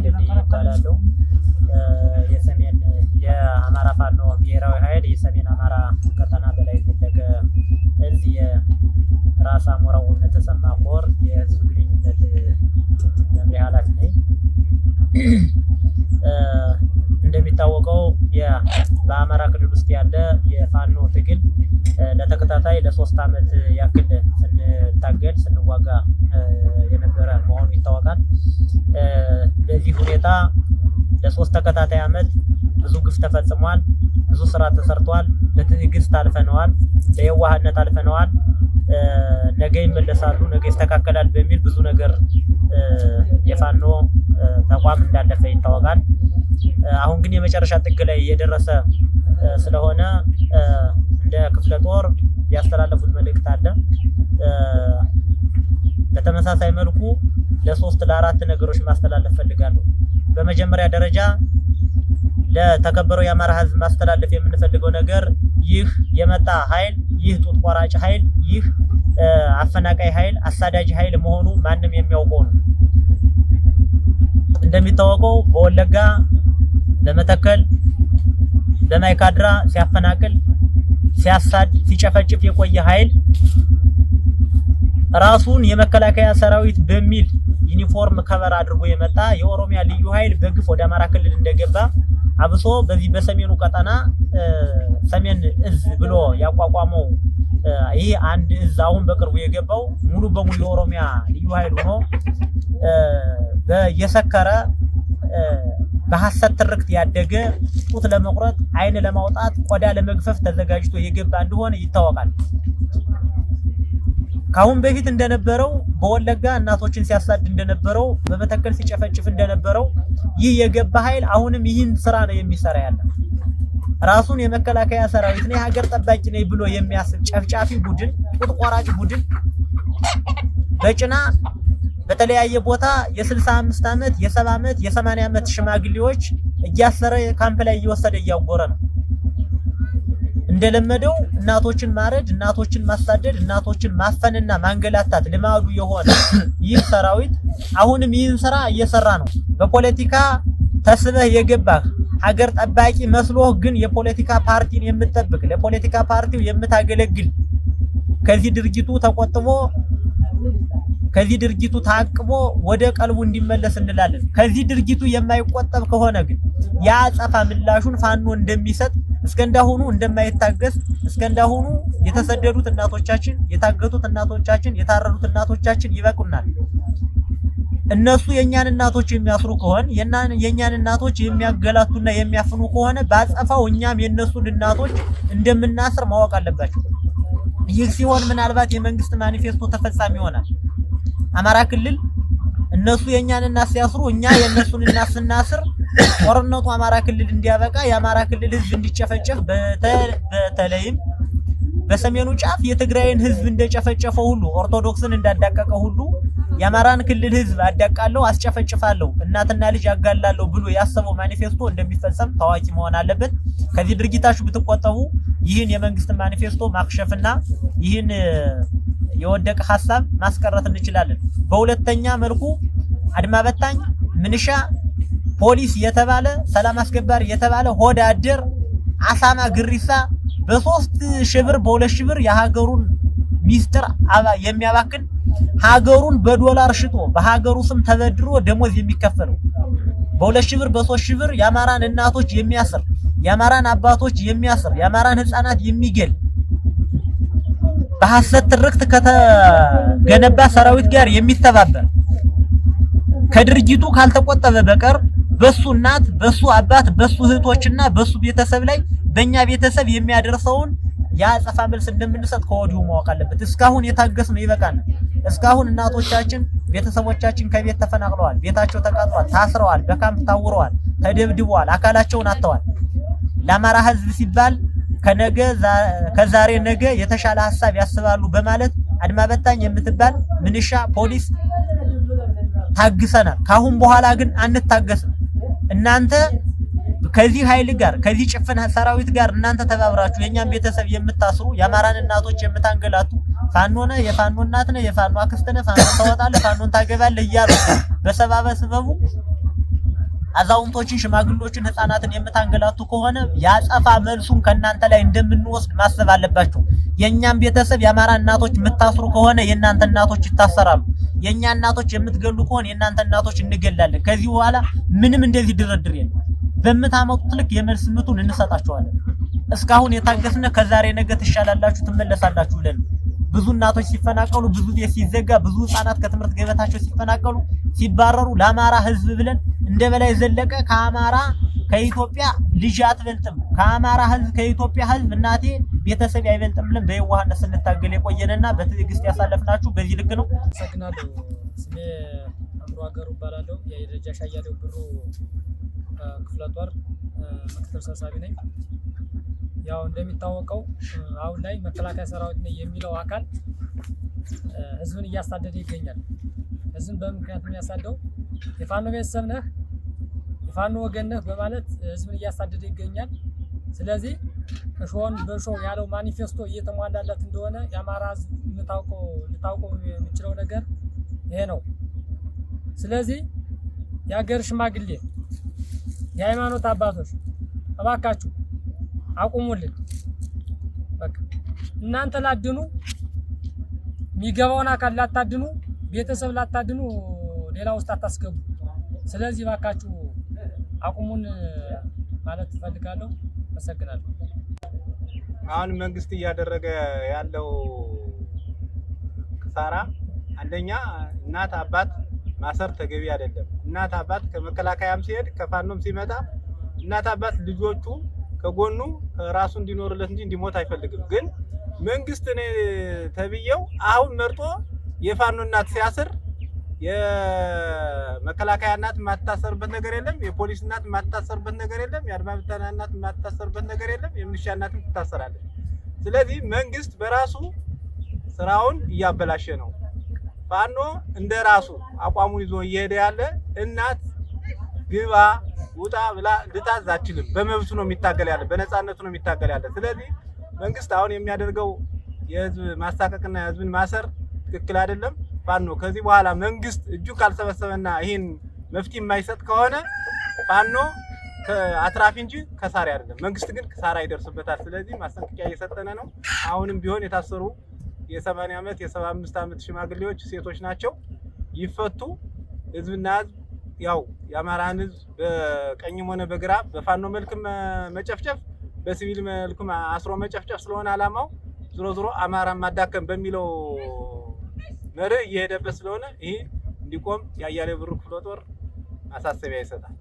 ሸዋግድ ይባላሉ። የሰሜን የአማራ ፋኖ ብሔራዊ ኃይል የሰሜን አማራ ቀጠና በላይ ዘለቀ እዚህ የራስ አሞራው ተሰማ ኮር የህዝብ ግንኙነት መምሪያ ኃላፊ ነኝ። እንደሚታወቀው በአማራ ክልል ውስጥ ያለ የፋኖ ትግል ለተከታታይ ለ3 ዓመት ያክል ስንታገል ስንዋጋ የነበረ መሆኑ ይታወቃል። በዚህ ሁኔታ ለ3 ተከታታይ ዓመት ብዙ ግፍ ተፈጽሟል፣ ብዙ ስራ ተሰርቷል። በትዕግስት አልፈነዋል፣ በየዋህነት አልፈነዋል። ነገ ይመለሳሉ፣ ነገ ይስተካከላል በሚል ብዙ ነገር የፋኖ ተቋም እንዳለፈ ይታወቃል። አሁን ግን የመጨረሻ ጥግ ላይ የደረሰ ስለሆነ እንደ ክፍለ ጦር ያስተላለፉት መልእክት አለ። በተመሳሳይ መልኩ ለ3 ለ4 ነገሮች ማስተላለፍ ፈልጋለሁ። በመጀመሪያ ደረጃ ለተከበረው የአማራ ህዝብ ማስተላለፍ የምንፈልገው ነገር ይህ የመጣ ኃይል፣ ይህ ጡት ቆራጭ ኃይል፣ ይህ አፈናቃይ ኃይል፣ አሳዳጅ ኃይል መሆኑ ማንም የሚያውቀው ነው። እንደሚታወቀው በወለጋ በመተከል በማይካድራ ሲያፈናቅል ሲያሳድ ሲጨፈጭፍ የቆየ ኃይል ራሱን የመከላከያ ሰራዊት በሚል ዩኒፎርም ከበር አድርጎ የመጣ የኦሮሚያ ልዩ ኃይል በግፍ ወደ አማራ ክልል እንደገባ አብሶ በዚህ በሰሜኑ ቀጠና ሰሜን እዝ ብሎ ያቋቋመው ይሄ አንድ እዝ አሁን በቅርቡ የገባው ሙሉ በሙሉ የኦሮሚያ ልዩ ኃይል ሆኖ በየሰከረ በሐሰት ትርክት ያደገ ጡት ለመቁረጥ አይን ለማውጣት ቆዳ ለመግፈፍ ተዘጋጅቶ የገባ እንደሆነ ይታወቃል። ካሁን በፊት እንደነበረው በወለጋ እናቶችን ሲያሳድ እንደነበረው በመተከል ሲጨፈጭፍ እንደነበረው ይህ የገባ ኃይል አሁንም ይህን ስራ ነው የሚሰራ ያለ። ራሱን የመከላከያ ሰራዊት ነው ሀገር ጠባቂ ነኝ ብሎ የሚያስብ ጨፍጫፊ ቡድን፣ ጡት ቆራጭ ቡድን በጭና በተለያየ ቦታ የ65 ዓመት የ70 ዓመት የ80 ዓመት ሽማግሌዎች እያሰረ ካምፕ ላይ እየወሰደ እያጎረ ነው። እንደለመደው እናቶችን ማረድ፣ እናቶችን ማሳደድ፣ እናቶችን ማፈንና ማንገላታት ልማዱ የሆነ ይህ ሰራዊት አሁንም ይህን ስራ እየሰራ ነው። በፖለቲካ ተስበህ የገባህ ሀገር ጠባቂ መስሎህ ግን የፖለቲካ ፓርቲን የምትጠብቅ ለፖለቲካ ፓርቲው የምታገለግል ከዚህ ድርጊቱ ተቆጥቦ ከዚህ ድርጊቱ ታቅቦ ወደ ቀልቡ እንዲመለስ እንላለን። ከዚህ ድርጊቱ የማይቆጠብ ከሆነ ግን ያጸፋ ምላሹን ፋኖ እንደሚሰጥ እስከንዳሁኑ እንደማይታገስ እስከንዳሁኑ የተሰደዱት እናቶቻችን፣ የታገቱት እናቶቻችን፣ የታረዱት እናቶቻችን ይበቁናል። እነሱ የኛን እናቶች የሚያስሩ ከሆነ የኛን እናቶች የሚያገላቱና የሚያፍኑ ከሆነ ባጸፋው እኛም የነሱን እናቶች እንደምናስር ማወቅ አለባቸው። ይህ ሲሆን ምናልባት የመንግስት ማኒፌስቶ ተፈጻሚ ይሆናል። አማራ ክልል እነሱ የኛን እናት ሲያስሩ እኛ የነሱን እናት ስናስር ጦርነቱ አማራ ክልል እንዲያበቃ የአማራ ክልል ህዝብ እንዲጨፈጨፍ በተለይም በሰሜኑ ጫፍ የትግራይን ህዝብ እንደጨፈጨፈው ሁሉ ኦርቶዶክስን እንዳዳቀቀ ሁሉ የአማራን ክልል ህዝብ አዳቃለሁ፣ አስጨፈጭፋለሁ፣ እናትና ልጅ አጋላለሁ ብሎ ያሰበው ማኒፌስቶ እንደሚፈጸም ታዋቂ መሆን አለበት። ከዚህ ድርጊታችሁ ብትቆጠቡ ይህን የመንግስት ማኒፌስቶ ማክሸፍና ይህን የወደቀ ሐሳብ ማስቀረት እንችላለን። በሁለተኛ መልኩ አድማ በታኝ ምንሻ ፖሊስ የተባለ ሰላም አስከባሪ የተባለ ሆዳ አደር አሳማ ግሪሳ በ3,000 ብር በ2,000 ብር የሀገሩን ሚስጥር የሚያባክን ሀገሩን በዶላር ሽጦ በሀገሩ ስም ተበድሮ ደሞዝ የሚከፈለው በ2,000 ብር በ3,000 ብር የአማራን እናቶች የሚያስር የአማራን አባቶች የሚያስር የአማራን ህፃናት የሚገል በሐሰት ትርክት ከተገነባ ሰራዊት ጋር የሚተባበር ከድርጊቱ ካልተቆጠበ በቀር በሱ እናት በሱ አባት በሱ እህቶችና በሱ ቤተሰብ ላይ በእኛ ቤተሰብ የሚያደርሰውን ያጸፋ መልስ እንደምንሰጥ ከወዲሁ ማወቅ አለበት። እስካሁን የታገስነው ይበቃናል። እስካሁን እናቶቻችን ቤተሰቦቻችን ከቤት ተፈናቅለዋል፣ ቤታቸው ተቃጥሏል፣ ታስረዋል፣ በካምፕ ታውረዋል፣ ተደብድበዋል፣ አካላቸውን አጥተዋል። ለአማራ ህዝብ ሲባል ከዛሬ ነገ የተሻለ ሐሳብ ያስባሉ በማለት አድማ በታኝ የምትባል ምንሻ ፖሊስ ታግሰናል። ካሁን በኋላ ግን አንታገስም። እናንተ ከዚህ ኃይል ጋር ከዚህ ጭፍን ሰራዊት ጋር እናንተ ተባብራችሁ የኛን ቤተሰብ የምታስሩ የአማራን እናቶች የምታንገላቱ ፋኖ ነህ፣ የፋኖ እናት ነህ፣ የፋኖ አክስት ነህ፣ ፋኖ ታወጣለህ፣ ፋኖን ታገባለህ እያሉ በሰበቡ አዛውንቶችን፣ ሽማግሌዎችን፣ ህፃናትን የምታንገላቱ ከሆነ ያጸፋ መልሱን ከእናንተ ላይ እንደምንወስድ ማሰብ አለባችሁ። የኛም ቤተሰብ የአማራ እናቶች የምታስሩ ከሆነ የእናንተ እናቶች ይታሰራሉ። የኛ እናቶች የምትገሉ ከሆነ የእናንተ እናቶች እንገላለን። ከዚህ በኋላ ምንም እንደዚህ ድርድር የለም። በምታመጡት ልክ የመልስ ምቱን እንሰጣችኋለን። እስካሁን የታገስነ ከዛሬ ነገ ትሻላላችሁ ትመለሳላችሁ ብለን ብዙ እናቶች ሲፈናቀሉ፣ ብዙ ቤት ሲዘጋ፣ ብዙ ህፃናት ከትምህርት ገበታቸው ሲፈናቀሉ ሲባረሩ ለአማራ ህዝብ ብለን እንደ በላይ ዘለቀ ከአማራ ከኢትዮጵያ ልጅ አትበልጥም፣ ከአማራ ህዝብ ከኢትዮጵያ ህዝብ እናቴ ቤተሰብ አይበልጥም ብለን በየዋህነት ስንታገል የቆየንና በትዕግስት ያሳለፍናችሁ በዚህ ልክ ነው። አመሰግናለሁ። ስሜ አምሮ አገሩ እባላለሁ። የደረጃ አያሌው ብሩ ክፍለ ጦር ምክትል ሰብሳቢ ነኝ። ያው እንደሚታወቀው አሁን ላይ መከላከያ ሰራዊት ነው የሚለው አካል ህዝብን እያሳደደ ይገኛል። ህዝብን በምክንያት የሚያሳደው የፋኖ ቤተሰብ ነህ፣ የፋኖ ወገን ነህ በማለት ህዝብን እያሳደደ ይገኛል። ስለዚህ እሾህን በእሾህ ያለው ማኒፌስቶ እየተሟላለት እንደሆነ የአማራ ህዝብ ልታውቀው የሚችለው ነገር ይሄ ነው። ስለዚህ የሀገር ሽማግሌ፣ የሃይማኖት አባቶች እባካችሁ አቁሙልን። በቃ እናንተ ላድኑ፣ የሚገባውን አካል ላታድኑ፣ ቤተሰብ ላታድኑ፣ ሌላ ውስጥ አታስገቡ። ስለዚህ እባካችሁ አቁሙን ማለት እፈልጋለሁ። አመሰግናለሁ። አሁን መንግስት እያደረገ ያለው ክሳራ አንደኛ እናት አባት ማሰር ተገቢ አይደለም። እናት አባት ከመከላከያም ሲሄድ ከፋኖም ሲመጣ እናት አባት ልጆቹ ከጎኑ ራሱ እንዲኖርለት እንጂ እንዲሞት አይፈልግም። ግን መንግስት ተብየው አሁን መርጦ የፋኖ እናት ሲያስር የመከላከያ እናት የማትታሰርበት ነገር የለም፣ የፖሊስ እናት የማትታሰርበት ነገር የለም፣ የአድማ ብተና እናት የማትታሰርበት ነገር የለም፣ የሚሊሻ እናትም ትታሰራለች። ስለዚህ መንግስት በራሱ ስራውን እያበላሸ ነው። ፋኖ እንደራሱ አቋሙን ይዞ እየሄደ ያለ እናት ግባ ውጣ ብላ ልታዝ አትችልም። በመብቱ ነው የሚታገል ያለ፣ በነፃነቱ ነው የሚታገል ያለ። ስለዚህ መንግስት አሁን የሚያደርገው የህዝብ ማሳቀቅና የህዝብን ማሰር ትክክል አይደለም። ፋኖ ከዚህ በኋላ መንግስት እጁ ካልሰበሰበና ይህን መፍትሄ የማይሰጥ ከሆነ ፋኖ አትራፊ እንጂ ከሳሪ አይደለም። መንግስት ግን ከሳራ ይደርስበታል። ስለዚህ ማስጠንቀቂያ እየሰጠነ ነው። አሁንም ቢሆን የታሰሩ የ80 ዓመት የ75 ዓመት ሽማግሌዎች ሴቶች ናቸው፣ ይፈቱ። ህዝብና ህዝብ ያው የአማራን ህዝብ በቀኝም ሆነ በግራ በፋኖ መልክም መጨፍጨፍ በሲቪል መልኩም አስሮ መጨፍጨፍ ስለሆነ አላማው ዞሮ ዞሮ አማራን ማዳከም በሚለው መርህ እየሄደበት ስለሆነ ይሄ እንዲቆም የአያሌው ብሩ ክፍለ ጦር ማሳሰቢያ ይሰጣል።